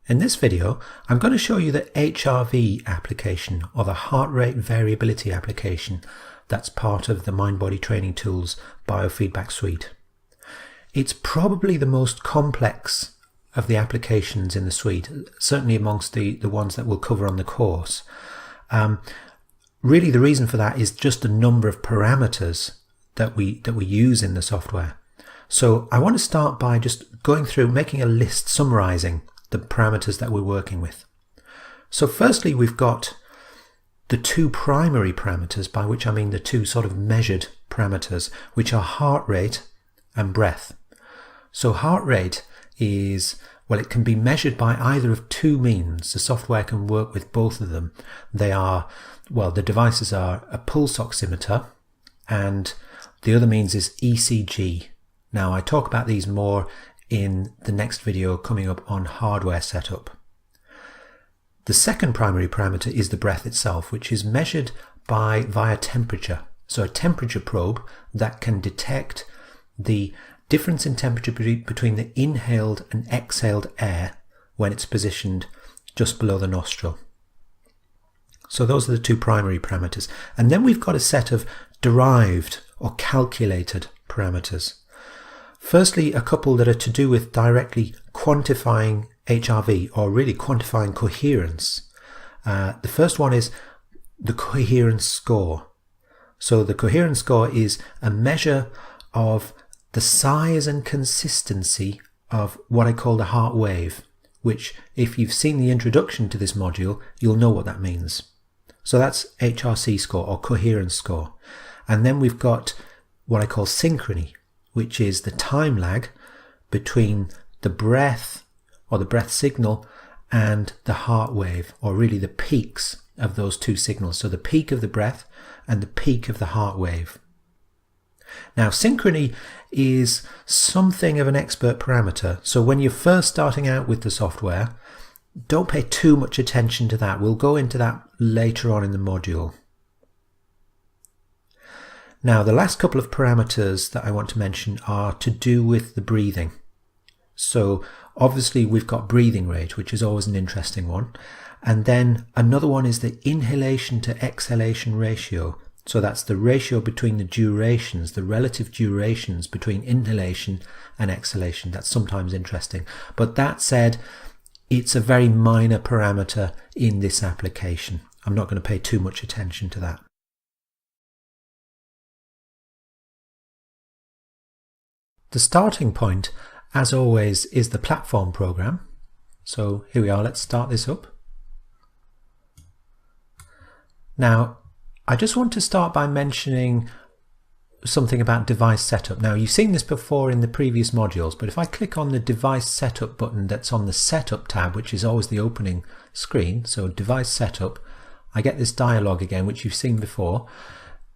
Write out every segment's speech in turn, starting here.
In this video, I'm going to show you the HRV application, or the heart rate variability application, that's part of the Mind-Body Training Tools Biofeedback suite. It's probably the most complex of the applications in the suite, certainly amongst the ones that we'll cover on the course. Really the reason for that is just the number of parameters that we use in the software. So I want to start by just going through, making a list, summarizing the parameters that we're working with. So firstly, we've got the two primary parameters, by which I mean the two sort of measured parameters, which are heart rate and breath. So heart rate is, well, it can be measured by either of two means. The software can work with both of them. They are, well, the devices are a pulse oximeter, and the other means is ECG. Now, I talk about these more in the next video coming up on hardware setup. The second primary parameter is the breath itself, which is measured via temperature. So a temperature probe that can detect the difference in temperature between the inhaled and exhaled air when it's positioned just below the nostril. So those are the two primary parameters. And then we've got a set of derived or calculated parameters. Firstly, a couple that are to do with directly quantifying HRV, or really quantifying coherence. The first one is the coherence score. So the coherence score is a measure of the size and consistency of what I call the heart wave, which if you've seen the introduction to this module, you'll know what that means. So that's HRC score, or coherence score. And then we've got what I call synchrony, which is the time lag between the breath, or the breath signal, and the heart wave, or really the peaks of those two signals. So the peak of the breath and the peak of the heart wave. Now, synchrony is something of an expert parameter. So when you're first starting out with the software, don't pay too much attention to that. We'll go into that later on in the module. Now, the last couple of parameters that I want to mention are to do with the breathing. So obviously we've got breathing rate, which is always an interesting one. And then another one is the inhalation to exhalation ratio. So that's the ratio between the durations, the relative durations between inhalation and exhalation. That's sometimes interesting. But that said, it's a very minor parameter in this application. I'm not going to pay too much attention to that. The starting point, as always, is the platform program. So here we are, let's start this up. Now, I just want to start by mentioning something about device setup. Now, you've seen this before in the previous modules, but if I click on the device setup button that's on the setup tab, which is always the opening screen, so device setup, I get this dialog again, which you've seen before.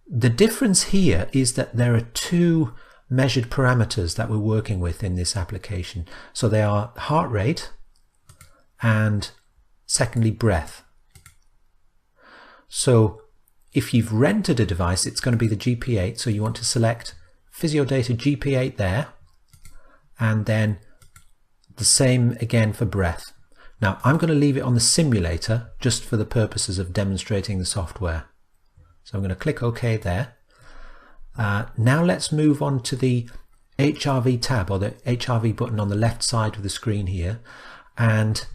The difference here is that there are two measured parameters that we're working with in this application. So they are heart rate and secondly breath. So if you've rented a device, it's going to be the GP8, so you want to select PhysioData GP8 there, and then the same again for breath. Now I'm going to leave it on the simulator just for the purposes of demonstrating the software. So I'm going to click OK there. Now let's move on to the HRV tab, or the HRV button on the left side of the screen here, and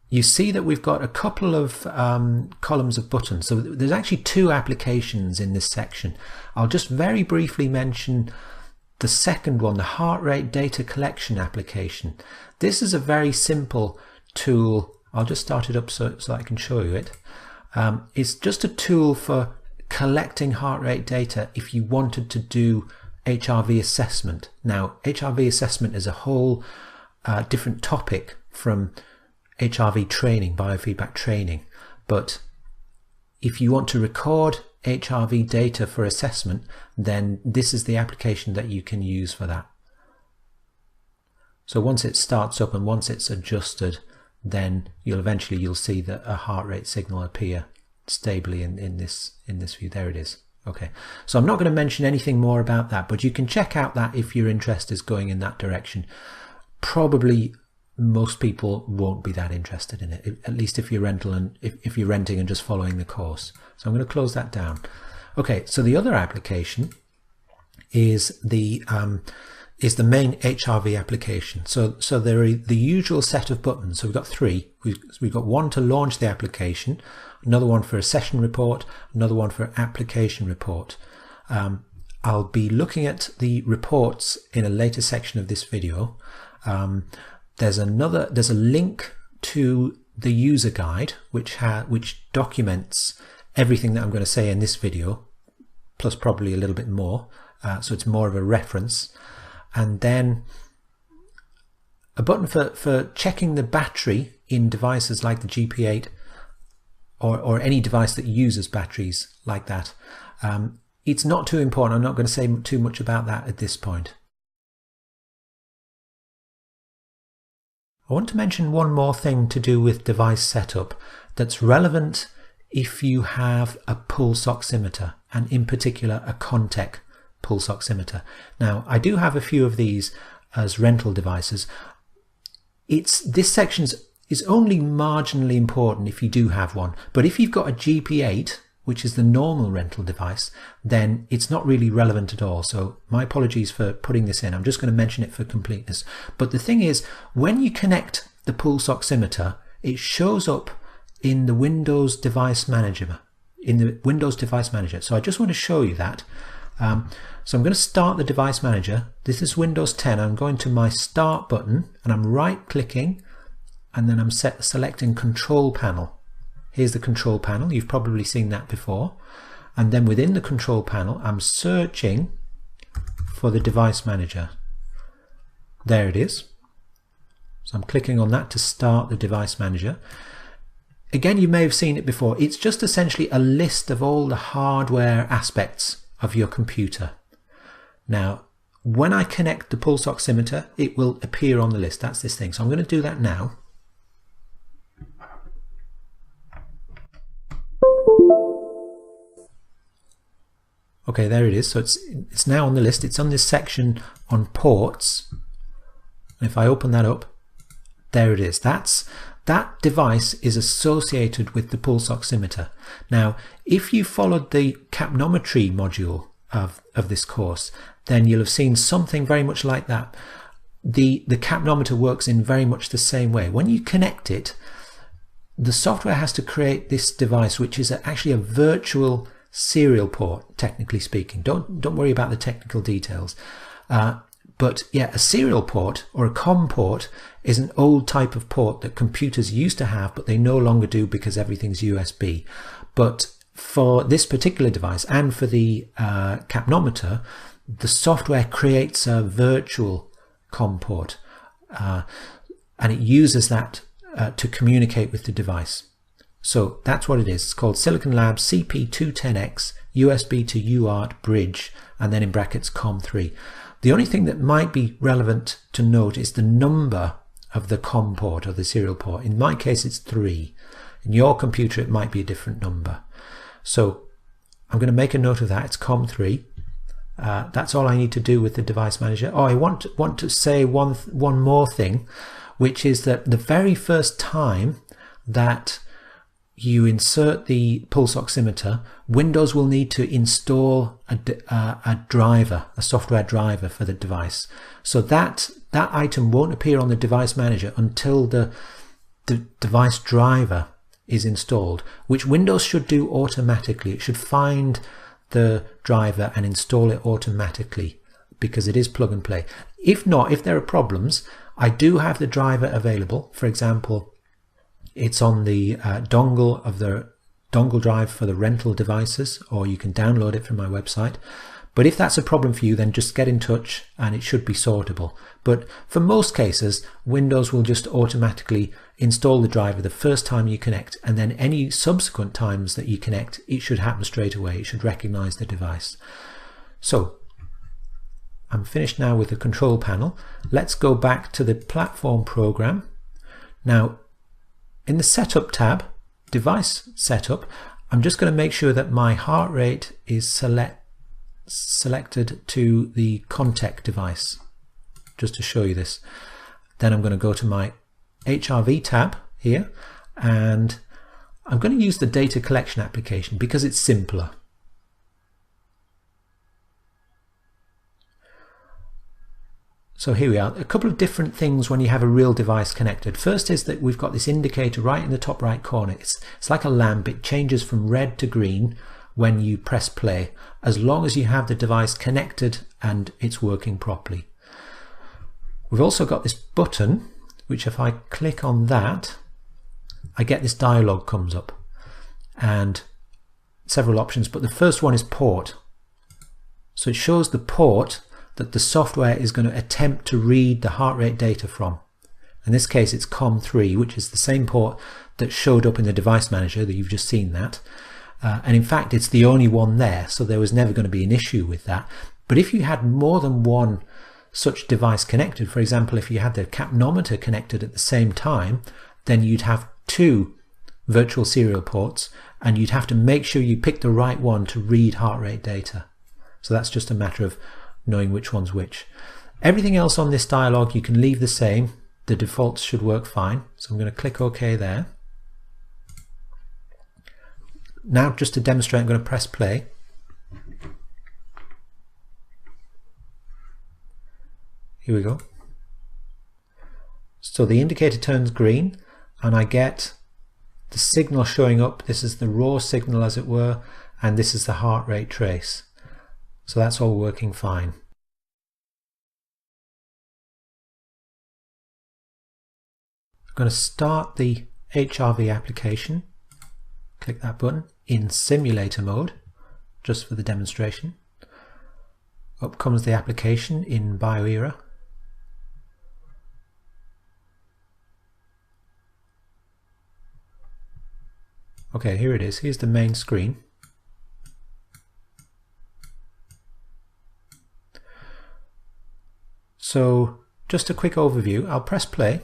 you see that we've got a couple of columns of buttons. So there's actually two applications in this section. I'll just very briefly mention the second one, the heart rate data collection application. This is a very simple tool. I'll just start it up so I can show you it. It's just a tool for collecting heart rate data if you wanted to do HRV assessment. Now, HRV assessment is a whole different topic from HRV training, biofeedback training. But if you want to record HRV data for assessment, then this is the application that you can use for that. So once it starts up and once it's adjusted, then you'll see that a heart rate signal appear stably in this view. There it is. Okay, so I'm not going to mention anything more about that, but you can check out that if your interest is going in that direction. Probably most people won't be that interested in it, at least if you're if you're renting and just following the course. So I'm going to close that down. Okay, so the other application is the main HRV application. So there are the usual set of buttons. So we've got three. We've got one to launch the application, another one for a session report, another one for application report. I'll be looking at the reports in a later section of this video. There's a link to the user guide which documents everything that I'm going to say in this video, plus probably a little bit more. So it's more of a reference. And then a button for checking the battery in devices like the GP8 or any device that uses batteries like that. It's not too important. I'm not going to say too much about that at this point. I want to mention one more thing to do with device setup that's relevant if you have a pulse oximeter, and in particular a Contec pulse oximeter. Now, I do have a few of these as rental devices. This section is only marginally important if you do have one, but if you've got a GP8, which is the normal rental device, then it's not really relevant at all. So my apologies for putting this in. I'm just going to mention it for completeness. But the thing is, when you connect the pulse oximeter, it shows up in the Windows Device Manager. So I just want to show you that. So I'm going to start the Device Manager. This is Windows 10. I'm going to my Start button and I'm right clicking, and then I'm selecting Control Panel. Here's the Control Panel. You've probably seen that before. And then within the Control Panel, I'm searching for the Device Manager. There it is. So I'm clicking on that to start the Device Manager. Again, you may have seen it before. It's just essentially a list of all the hardware aspects of your computer. Now, when I connect the pulse oximeter, it will appear on the list. That's this thing. So I'm going to do that now. Okay, there it is. So it's now on the list. It's on this section on ports. And if I open that up, there it is. That device is associated with the pulse oximeter. Now, if you followed the capnometry module of this course, then you'll have seen something very much like that. The capnometer works in very much the same way. When you connect it, the software has to create this device, which is actually a virtual serial port, technically speaking. Don't worry about the technical details. But yeah, a serial port or a COM port is an old type of port that computers used to have, but they no longer do because everything's USB. But for this particular device and for the capnometer, the software creates a virtual COM port, and it uses that to communicate with the device. So that's what it is. It's called Silicon Labs CP210X USB to UART bridge, and then in brackets COM3. The only thing that might be relevant to note is the number of the COM port or the serial port. In my case, it's 3. In your computer, it might be a different number. So I'm going to make a note of that. It's COM3. That's all I need to do with the device manager. Oh, I want to say one more thing, which is that the very first time that you insert the pulse oximeter, Windows will need to install a driver, a software driver for the device. So that item won't appear on the device manager until the device driver is installed, which Windows should do automatically. It should find the driver and install it automatically because it is plug and play. If not, if there are problems, I do have the driver available. For example, it's on the dongle of the dongle drive for the rental devices, or you can download it from my website. But if that's a problem for you, then just get in touch and it should be sortable. But for most cases, Windows will just automatically install the driver the first time you connect, and then any subsequent times that you connect, it should happen straight away. It should recognize the device. So I'm finished now with the control panel. Let's go back to the platform program. Now, in the Setup tab, Device Setup, I'm just going to make sure that my heart rate is selected to the Contec device, just to show you this. Then I'm going to go to my HRV tab here, and I'm going to use the data collection application because it's simpler. So here we are, a couple of different things when you have a real device connected. First is that we've got this indicator right in the top right corner. It's like a lamp. It changes from red to green when you press play, as long as you have the device connected and it's working properly. We've also got this button, which if I click on that, I get this dialog comes up and several options, but the first one is port. So it shows the port that the software is going to attempt to read the heart rate data from. In this case it's COM3, which is the same port that showed up in the device manager that you've just seen that. And in fact it's the only one there, so there was never going to be an issue with that. But if you had more than one such device connected, for example if you had the capnometer connected at the same time, then you'd have two virtual serial ports and you'd have to make sure you pick the right one to read heart rate data. So that's just a matter of knowing which one's which. Everything else on this dialog you can leave the same. The defaults should work fine. So I'm going to click OK there. Now just to demonstrate, I'm going to press play. Here we go. So the indicator turns green and I get the signal showing up. This is the raw signal as it were, and this is the heart rate trace. So that's all working fine. I'm going to start the HRV application. Click that button in simulator mode, just for the demonstration. Up comes the application in BioEra. Okay, here it is. Here's the main screen. So just a quick overview. I'll press play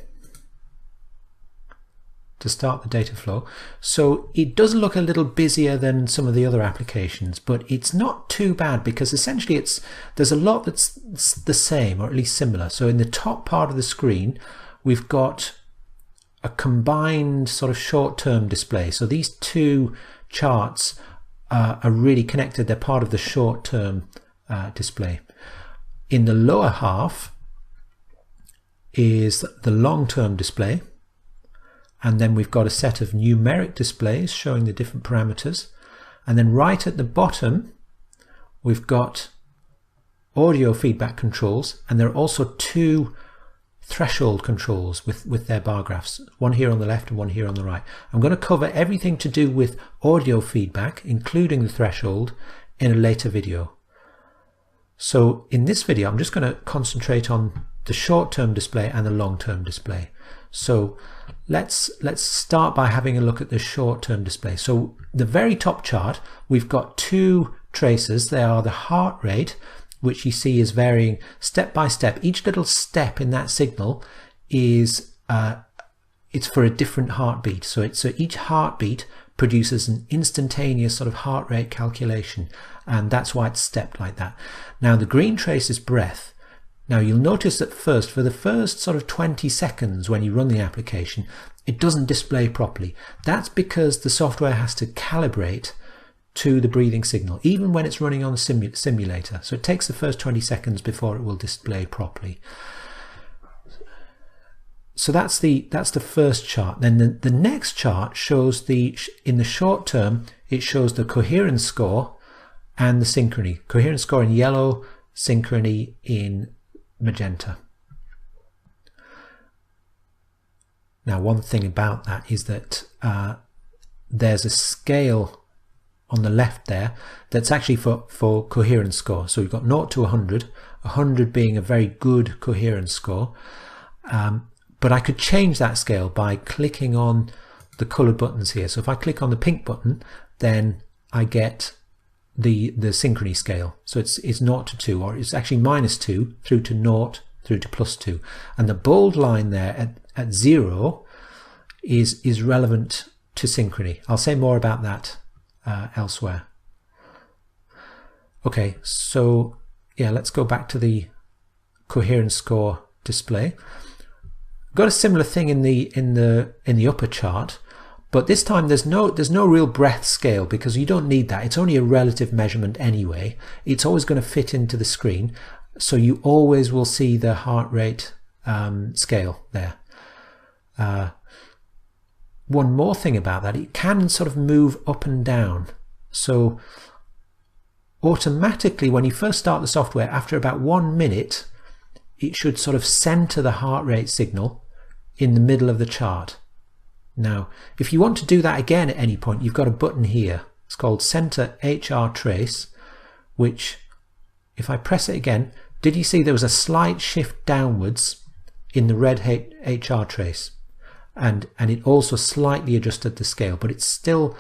to start the data flow. So it does look a little busier than some of the other applications, but it's not too bad because essentially there's a lot that's the same, or at least similar. So in the top part of the screen we've got a combined sort of short-term display. So these two charts are really connected. They're part of the short-term display. In the lower half is the long-term display, and then we've got a set of numeric displays showing the different parameters, and then right at the bottom we've got audio feedback controls, and there are also two threshold controls with their bar graphs, one here on the left and one here on the right. I'm going to cover everything to do with audio feedback, including the threshold, in a later video. So in this video I'm just going to concentrate on the short-term display and the long-term display. So let's start by having a look at the short-term display. So the very top chart, we've got two traces. They are the heart rate, which you see is varying step by step. Each little step in that signal is it's for a different heartbeat. So each heartbeat produces an instantaneous sort of heart rate calculation, and that's why it's stepped like that. Now the green trace is breath. Now you'll notice that for the first sort of 20 seconds when you run the application, it doesn't display properly. That's because the software has to calibrate to the breathing signal, even when it's running on the simulator. So it takes the first 20 seconds before it will display properly. So that's the first chart. Then the next chart shows in the short term, it shows the coherence score and the synchrony. Coherence score in yellow, synchrony in magenta. Now one thing about that is that there's a scale on the left there that's actually for coherence score. So we've got 0 to 100, 100 being a very good coherence score. But I could change that scale by clicking on the colored buttons here. So if I click on the pink button, then I get the synchrony scale. So it's 0 to 2, or it's actually -2 through to 0 through to +2. And the bold line there at 0 is relevant to synchrony. I'll say more about that elsewhere. Okay, so yeah, let's go back to the coherence score display. I'm got a similar thing in the upper chart, but this time there's no real breath scale because you don't need that. It's only a relative measurement anyway. It's always going to fit into the screen, so you always will see the heart rate scale there. One more thing about that, it can sort of move up and down. So automatically when you first start the software, after about 1 minute, it should sort of center the heart rate signal in the middle of the chart. Now, if you want to do that again at any point, you've got a button here. It's called Center HR Trace, which, if I press it again, did you see there was a slight shift downwards in the red HR trace? And it also slightly adjusted the scale, but it's still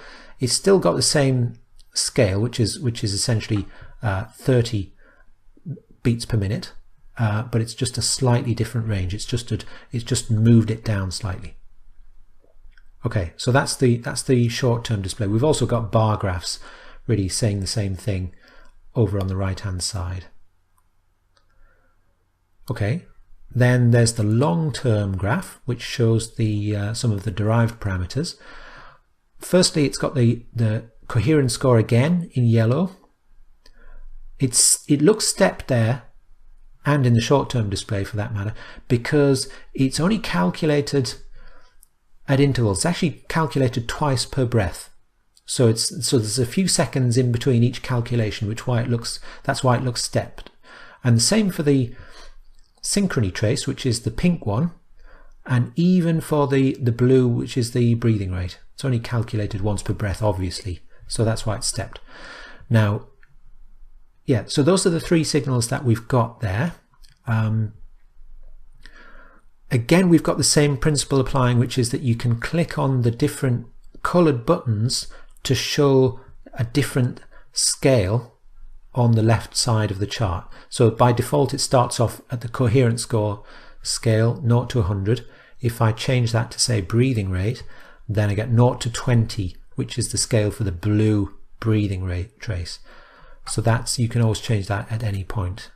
got the same scale, which is essentially 30 beats per minute, but it's just a slightly different range. It's just moved it down slightly. Okay, so that's the short-term display. We've also got bar graphs really saying the same thing over on the right-hand side. Okay, then there's the long-term graph, which shows the some of the derived parameters. Firstly, it's got the coherence score again in yellow. It looks stepped there, and in the short-term display for that matter, because it's only calculated at intervals. It's actually calculated twice per breath. So there's a few seconds in between each calculation, that's why it looks stepped. And the same for the synchrony trace, which is the pink one, and even for the blue, which is the breathing rate. It's only calculated once per breath, obviously, so that's why it's stepped. Now, yeah, so those are the three signals that we've got there. Again, we've got the same principle applying, which is that you can click on the different colored buttons to show a different scale on the left side of the chart. So by default, it starts off at the coherence score scale 0 to 100. If I change that to say breathing rate, then I get 0 to 20, which is the scale for the blue breathing rate trace. So you can always change that at any point.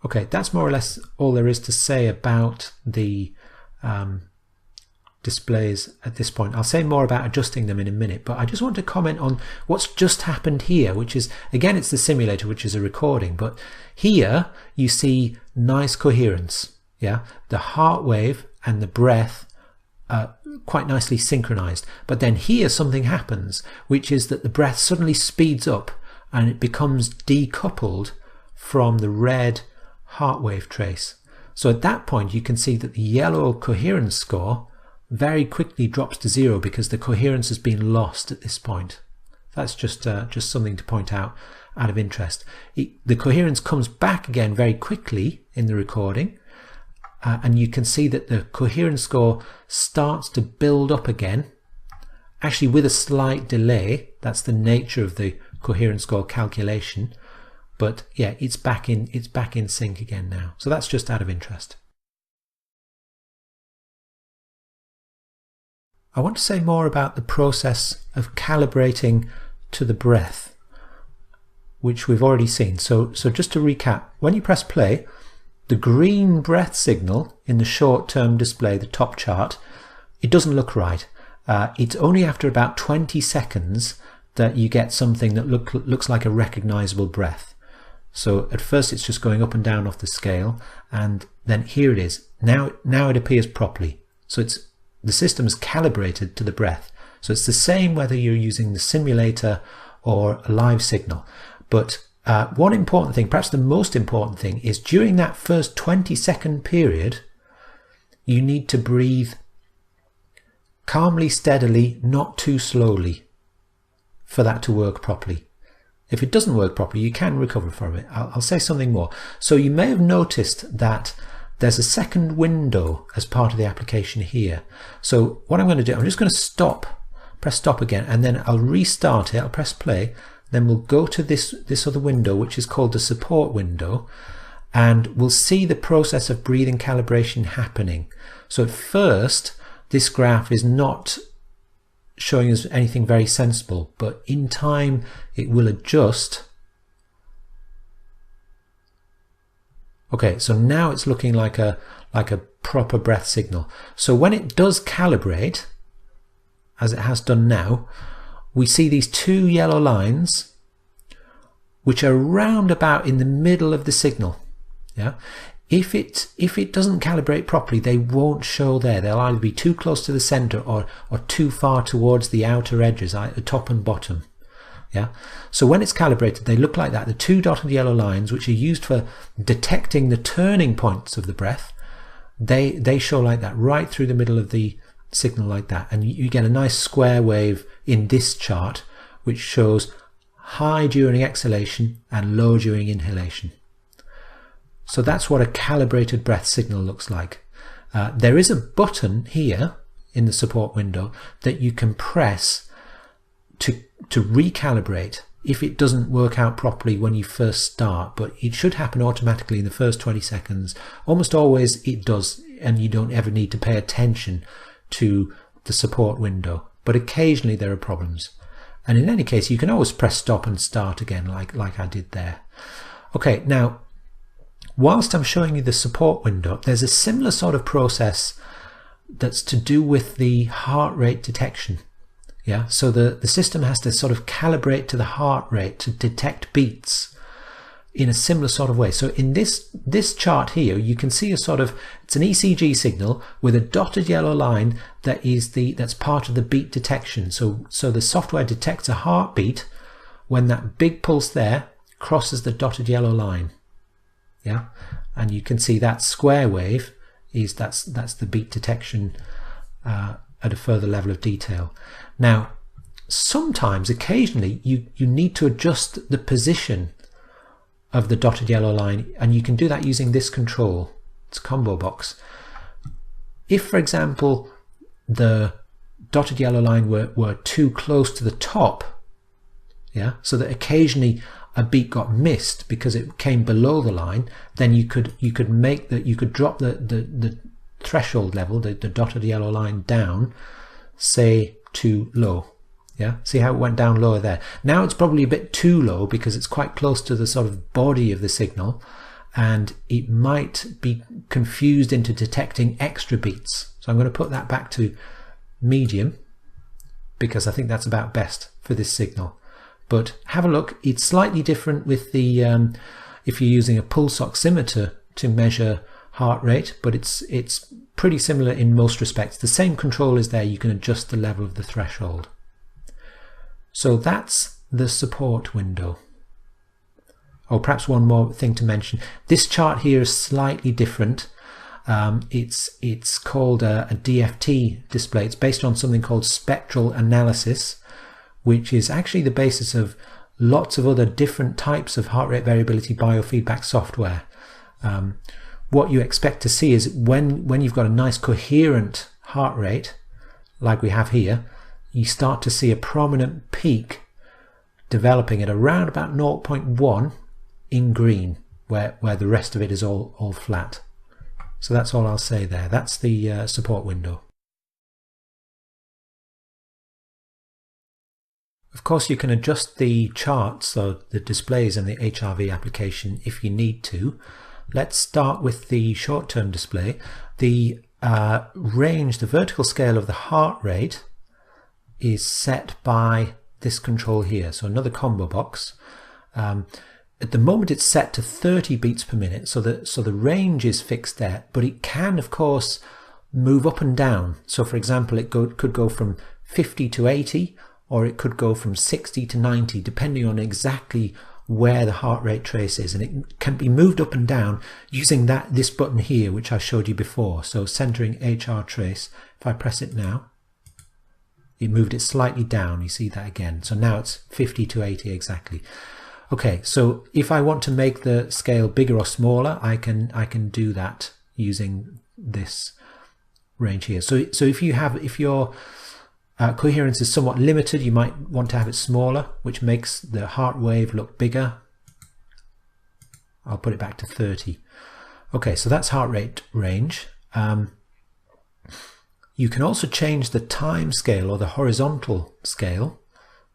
Okay, that's more or less all there is to say about the displays at this point. I'll say more about adjusting them in a minute, but I just want to comment on what's just happened here, which is, again, it's the simulator, which is a recording, but here you see nice coherence. Yeah, the heart wave and the breath are quite nicely synchronized. But then here something happens, which is that the breath suddenly speeds up and it becomes decoupled from the red heart wave trace. So at that point you can see that the yellow coherence score very quickly drops to 0 because the coherence has been lost at this point. That's just something to point out of interest. The coherence comes back again very quickly in the recording, and you can see that the coherence score starts to build up again, actually with a slight delay. That's the nature of the coherence score calculation. But yeah, it's back in sync again now. So that's just out of interest. I want to say more about the process of calibrating to the breath, which we've already seen. So just to recap, when you press play, the green breath signal in the short-term display, the top chart, it doesn't look right. It's only after about 20 seconds that you get something that looks like a recognizable breath. So at first it's just going up and down off the scale, and then here it is. Now it appears properly. So the system is calibrated to the breath. So it's the same whether you're using the simulator or a live signal. But one important thing, perhaps the most important thing, is during that first 20-second period, you need to breathe calmly, steadily, not too slowly for that to work properly. If it doesn't work properly, you can recover from it. I'll say something more. So you may have noticed that there's a second window as part of the application here. So what I'm going to do, I'm just going to press stop again, and then I'll restart it. I'll press play. Then we'll go to this other window, which is called the support window, and we'll see the process of breathing calibration happening. So at first, this graph is not showing us anything very sensible, but in time it will adjust Okay, so now it's looking like a proper breath signal. So when it does calibrate, as it has done now, we see these two yellow lines which are round about in the middle of the signal. Yeah, if it doesn't calibrate properly, they won't show there. They'll either be too close to the center or too far towards the outer edges, the top and bottom. Yeah, so when it's calibrated, they look like that. The two dotted yellow lines, which are used for detecting the turning points of the breath, they show like that, right through the middle of the signal like that. And you get a nice square wave in this chart, which shows high during exhalation and low during inhalation. So that's what a calibrated breath signal looks like. There is a button here in the support window that you can press to recalibrate if it doesn't work out properly when you first start, but it should happen automatically in the first 20 seconds. Almost always it does, and you don't ever need to pay attention to the support window, but occasionally there are problems. And in any case, you can always press stop and start again like I did there. Okay, now whilst I'm showing you the support window, there's a similar sort of process that's to do with the heart rate detection. Yeah, so the system has to sort of calibrate to the heart rate to detect beats in a similar sort of way. So in this chart here, you can see it's an ECG signal with a dotted yellow line that's part of the beat detection. So the software detects a heartbeat when that big pulse there crosses the dotted yellow line. Yeah, and you can see that square wave that's the beat detection at a further level of detail. Now, sometimes, occasionally, you need to adjust the position of the dotted yellow line, and you can do that using this control. It's a combo box. If, for example, the dotted yellow line were too close to the top, yeah, so that occasionally a beat got missed because it came below the line, then you could drop the threshold level, the dotted yellow line down, say to low. Yeah, see how it went down lower there. Now it's probably a bit too low because it's quite close to the sort of body of the signal, and it might be confused into detecting extra beats. So I'm going to put that back to medium because I think that's about best for this signal. But have a look, it's slightly different with the if you're using a pulse oximeter to measure heart rate, but it's pretty similar in most respects. The same control is there. You can adjust the level of the threshold. So that's the support window. Oh, perhaps one more thing to mention. This chart here is slightly different. It's called a DFT display. It's based on something called spectral analysis, which is actually the basis of lots of other different types of heart rate variability biofeedback software. What you expect to see is when you've got a nice coherent heart rate, like we have here, you start to see a prominent peak developing at around about 0.1 in green, where the rest of it is all flat. So that's all I'll say there. That's the support window. Of course, you can adjust the charts, so the displays in the HRV application, if you need to. Let's start with the short-term display. The range, the vertical scale of the heart rate is set by this control here. So another combo box. At the moment it's set to 30 beats per minute, so the range is fixed there, but it can of course move up and down. So for example, it could go from 50 to 80, or it could go from 60 to 90, depending on exactly where the heart rate trace is, and it can be moved up and down using this button here, which I showed you before. So centering HR trace, if I press it now, it moved it slightly down. You see that again. So now it's 50 to 80 exactly. Okay, so if I want to make the scale bigger or smaller, I can do that using this range here. So if your coherence is somewhat limited, you might want to have it smaller, which makes the heart wave look bigger. I'll put it back to 30. Okay, so that's heart rate range. You can also change the time scale or the horizontal scale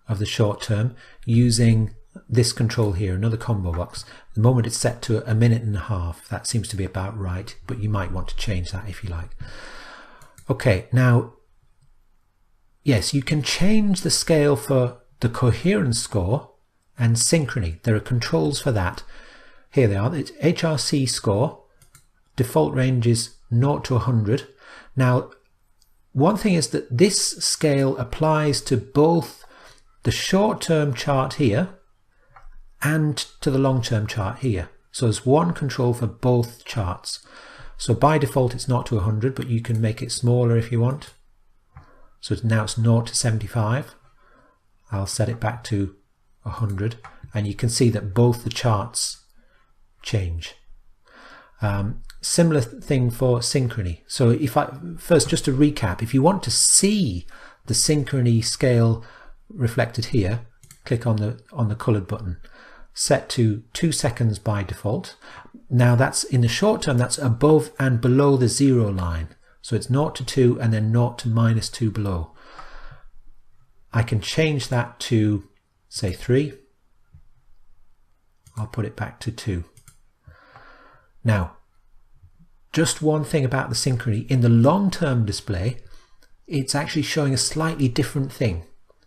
of the short term using this control here, another combo box. At the moment it's set to 1.5 minutes. That seems to be about right, but you might want to change that if you like. Okay, now, yes, you can change the scale for the coherence score and synchrony. There are controls for that. Here they are. It's HRC score. Default range is 0 to 100. Now, one thing is that this scale applies to both the short-term chart here and to the long-term chart here. So there's one control for both charts. So by default it's 0 to 100, but you can make it smaller if you want. So now it's 0 to 75. I'll set it back to 100, and you can see that both the charts change. Similar thing for synchrony. So if first, just to recap, if you want to see the synchrony scale reflected here, click on the colored button. Set to 2 seconds by default. Now that's in the short term, that's above and below the 0 line. So it's 0 to 2 and then 0 to -2 below. I can change that to, say, 3. I'll put it back to 2. Now, just one thing about the synchrony. In the long-term display, it's actually showing a slightly different thing.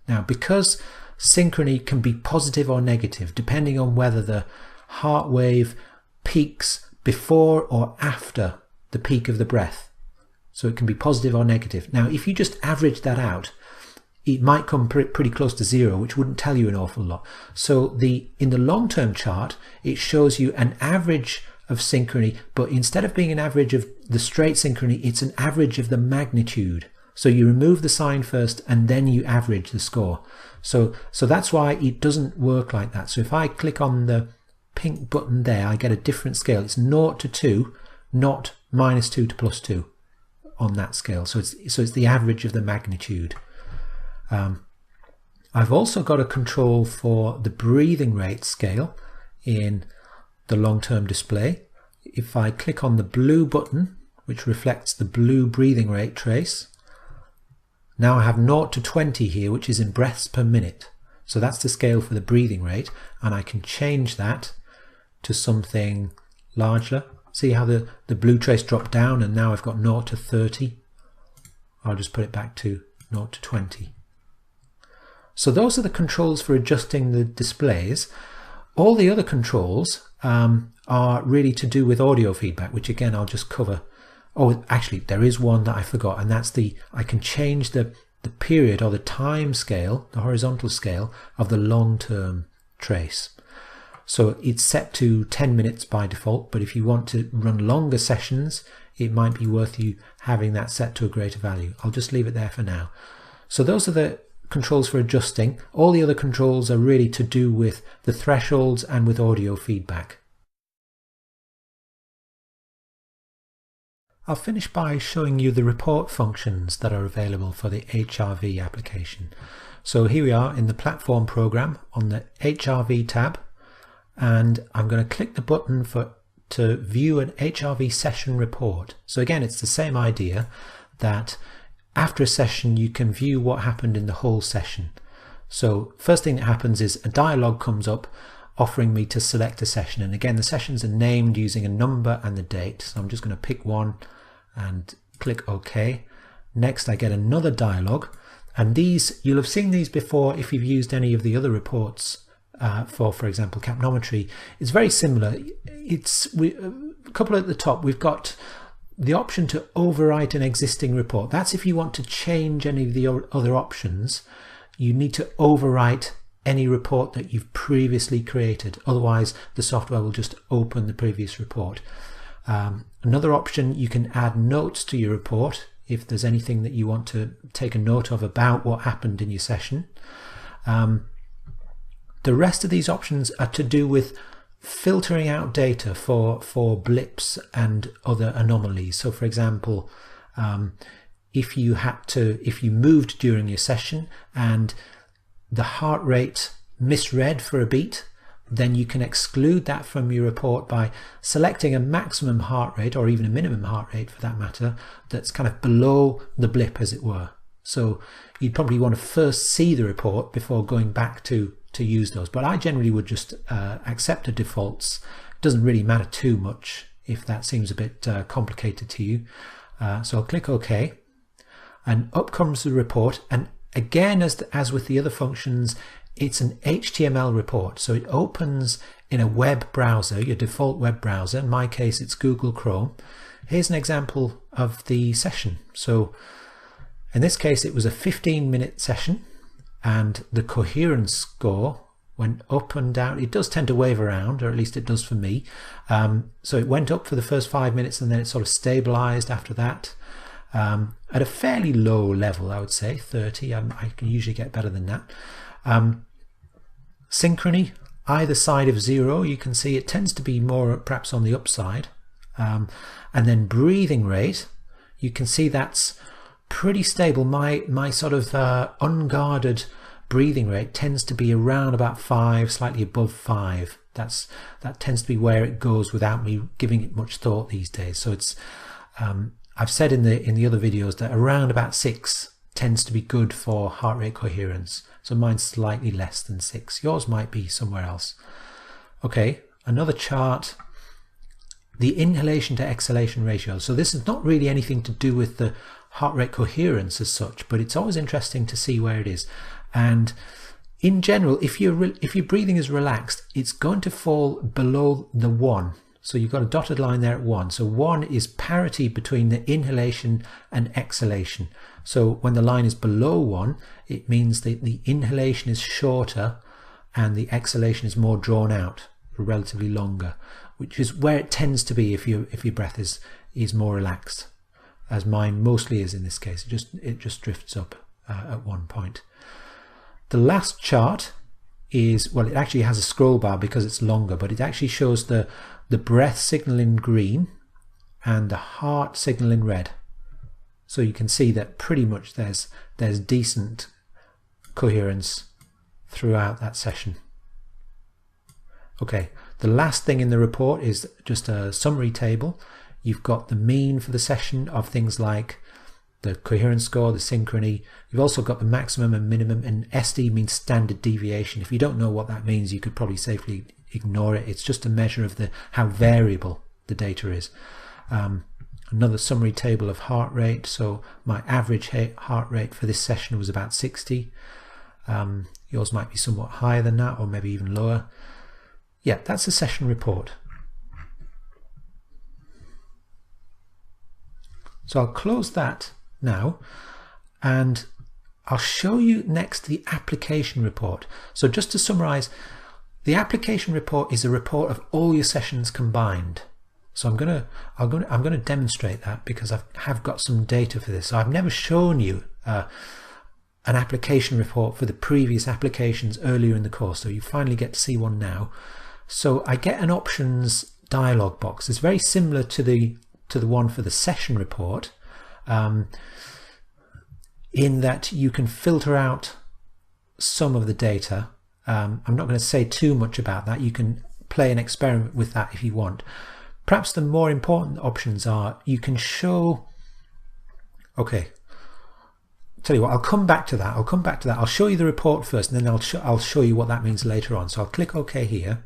Now, because synchrony can be positive or negative, depending on whether the heart wave peaks before or after the peak of the breath. So it can be positive or negative. Now, if you just average that out, it might come pretty close to 0, which wouldn't tell you an awful lot. So in the long-term chart, it shows you an average of synchrony, but instead of being an average of the straight synchrony, it's an average of the magnitude. So you remove the sign first and then you average the score. So that's why it doesn't work like that. So if I click on the pink button there, I get a different scale. It's 0 to 2, not -2 to +2 on that scale. So it's the average of the magnitude. I've also got a control for the breathing rate scale in the long-term display. If I click on the blue button, which reflects the blue breathing rate trace, now I have 0 to 20 here, which is in breaths per minute. So that's the scale for the breathing rate, and I can change that to something larger. See how the blue trace dropped down, and now I've got 0 to 30. I'll just put it back to 0 to 20. So those are the controls for adjusting the displays. All the other controls are really to do with audio feedback, which again I'll just cover. Oh, actually there is one that I forgot, and that's I can change the period or the time scale, the horizontal scale of the long-term trace. So it's set to 10 minutes by default, but if you want to run longer sessions, it might be worth you having that set to a greater value. I'll just leave it there for now. So those are the controls for adjusting. All the other controls are really to do with the thresholds and with audio feedback. I'll finish by showing you the report functions that are available for the HRV application. So here we are in the platform program on the HRV tab, and I'm going to click the button to view an HRV session report. So again, it's the same idea that after a session you can view what happened in the whole session. So first thing that happens is a dialog comes up offering me to select a session, and again the sessions are named using a number and the date. So I'm just going to pick one and click OK. Next I get another dialog, and these, you'll have seen these before if you've used any of the other reports for example capnometry. It's very similar. A couple at the top, we've got the option to overwrite an existing report. That's if you want to change any of the other options, you need to overwrite any report that you've previously created. Otherwise, the software will just open the previous report. Another option, you can add notes to your report if there's anything that you want to take a note of about what happened in your session. The rest of these options are to do with filtering out data for blips and other anomalies. So for example, if you moved during your session and the heart rate misread for a beat, then you can exclude that from your report by selecting a maximum heart rate, or even a minimum heart rate for that matter, that's kind of below the blip, as it were. So you'd probably want to first see the report before going back to to use those, but I generally would just accept the defaults. It doesn't really matter too much if that seems a bit complicated to you. So I'll click OK, and up comes the report. And again, as with the other functions, it's an HTML report, so it opens in a web browser, your default web browser. In my case, it's Google Chrome. Here's an example of the session. So in this case, it was a 15-minute session, and the coherence score went up and down. It does tend to wave around, or at least it does for me. So it went up for the first 5 minutes, and then it sort of stabilized after that at a fairly low level, I would say 30. I can usually get better than that. Synchrony, either side of 0, you can see it tends to be more perhaps on the upside. And then breathing rate, you can see that's pretty stable. My sort of unguarded breathing rate tends to be around about 5, slightly above 5. That tends to be where it goes without me giving it much thought these days. So it's I've said in the other videos that around about 6 tends to be good for heart rate coherence. So mine's slightly less than 6. Yours might be somewhere else. Okay, another chart. The inhalation to exhalation ratio. So this is not really anything to do with the heart rate coherence as such, but it's always interesting to see where it is. And in general, if your breathing is relaxed, it's going to fall below the 1. So you've got a dotted line there at 1. So 1 is parity between the inhalation and exhalation. So when the line is below 1, it means that the inhalation is shorter and the exhalation is more drawn out, relatively longer, which is where it tends to be if your breath is more relaxed, as mine mostly is in this case. It just drifts up at one point. The last chart is, well, it actually has a scroll bar because it's longer, but it actually shows the breath signal in green and the heart signal in red. So you can see that pretty much there's decent coherence throughout that session. Okay, the last thing in the report is just a summary table. You've got the mean for the session of things like the coherence score, the synchrony. You've also got the maximum and minimum, and SD means standard deviation. If you don't know what that means, you could probably safely ignore it. It's just a measure of how variable the data is. Another summary table of heart rate. So my average heart rate for this session was about 60. Yours might be somewhat higher than that, or maybe even lower. Yeah, that's a session report. So I'll close that now, and I'll show you next the application report. So just to summarize, the application report is a report of all your sessions combined. So I'm going to demonstrate that because I have got some data for this. So I've never shown you an application report for the previous applications earlier in the course. So you finally get to see one now. So I get an options dialog box. It's very similar to the one for the session report, in that you can filter out some of the data. I'm not going to say too much about that. You can play an experiment with that if you want. Perhaps the more important options are you can show, okay, tell you what, I'll come back to that. I'll show you the report first, and then I'll show you what that means later on. So I'll click OK here,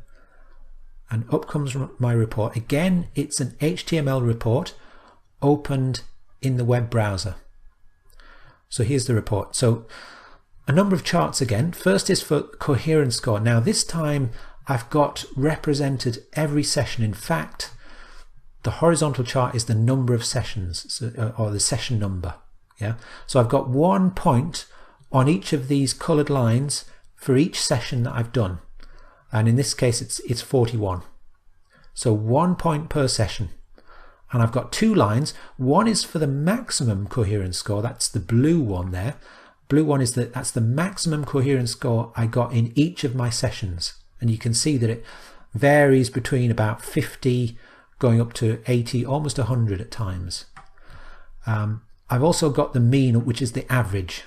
and up comes my report. Again, it's an HTML report opened in the web browser. So here's the report. So a number of charts again. First is for coherence score. Now this time I've got represented every session. In fact, the horizontal chart is the number of sessions, or the session number. Yeah. So I've got 1 point on each of these colored lines for each session that I've done. And in this case, it's 41. So 1 point per session. And I've got 2 lines. One is for the maximum coherence score. That's the blue one there. Blue one is that's the maximum coherence score I got in each of my sessions. And you can see that it varies between about 50 going up to 80, almost 100 at times. I've also got the mean, which is the average.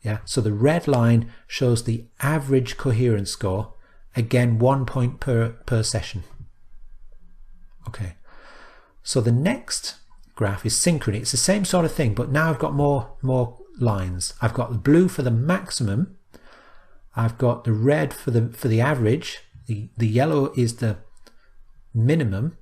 Yeah. So the red line shows the average coherence score. Again, 1 point per session. Okay. So the next graph is synchrony. It's the same sort of thing, but now I've got more lines. I've got the blue for the maximum, I've got the red for the average, the yellow is the minimum,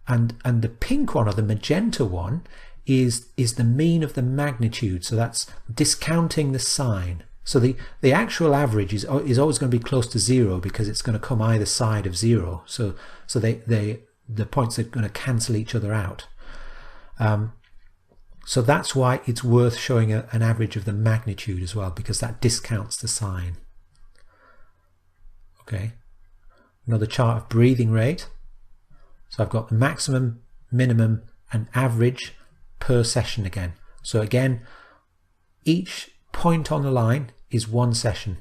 and the pink one, or the magenta one, is the mean of the magnitude. So that's discounting the sign. So the actual average is always going to be close to 0 because it's going to come either side of 0. So the points are going to cancel each other out. So that's why it's worth showing an average of the magnitude as well, because that discounts the sign. Okay, another chart of breathing rate. So I've got the maximum, minimum, and average per session again. So again, each point on the line is one session,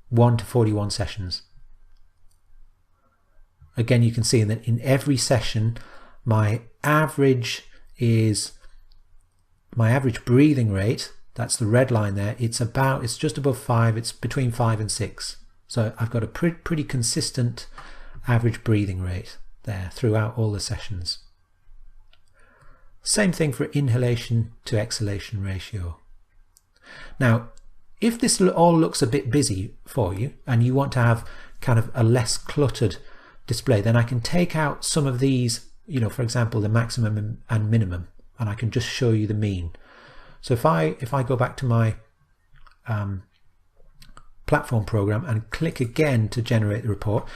1 to 41 sessions. Again, you can see that in every session, my average breathing rate, that's the red line there, it's just above 5, it's between 5 and 6. So I've got a pretty consistent average breathing rate there throughout all the sessions. Same thing for inhalation to exhalation ratio. Now, if this all looks a bit busy for you and you want to have kind of a less cluttered display, then I can take out some of these, for example, the maximum and minimum, and I can just show you the mean. So if I go back to my platform program and click again to generate the report,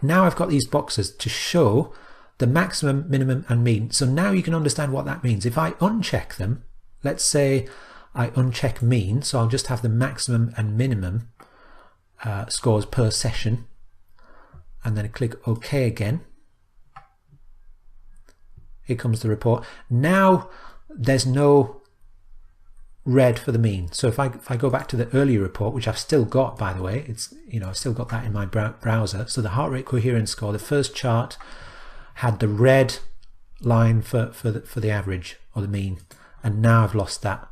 now I've got these boxes to show the maximum, minimum, and mean. So now you can understand what that means. If I uncheck them, let's say I uncheck mean, so I'll just have the maximum and minimum scores per session, and then click OK again. Here comes the report. Now there's no red for the mean. So if I go back to the earlier report, which I've still got, by the way, it's I've still got that in my browser. So the heart rate coherence score, the first chart had the red line for the average or the mean, and now I've lost that,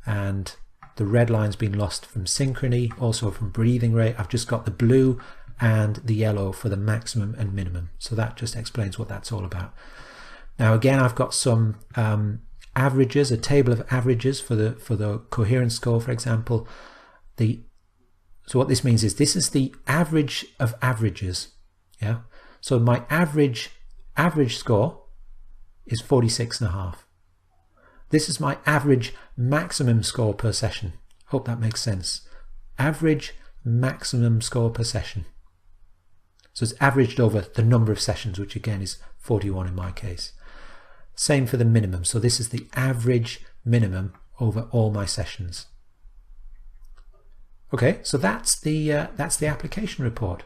and the red line's been lost from synchrony, also from breathing rate. I've just got the blue and the yellow for the maximum and minimum. So that just explains what that's all about. Now again, I've got some averages, a table of averages for the coherence score, for example. So what this means is this is the average of averages. Yeah. So my average score is 46.5. This is my average maximum score per session. Hope that makes sense. Average maximum score per session. So it's averaged over the number of sessions, which again is 41 in my case. Same for the minimum. So this is the average minimum over all my sessions. Okay, so that's the application report.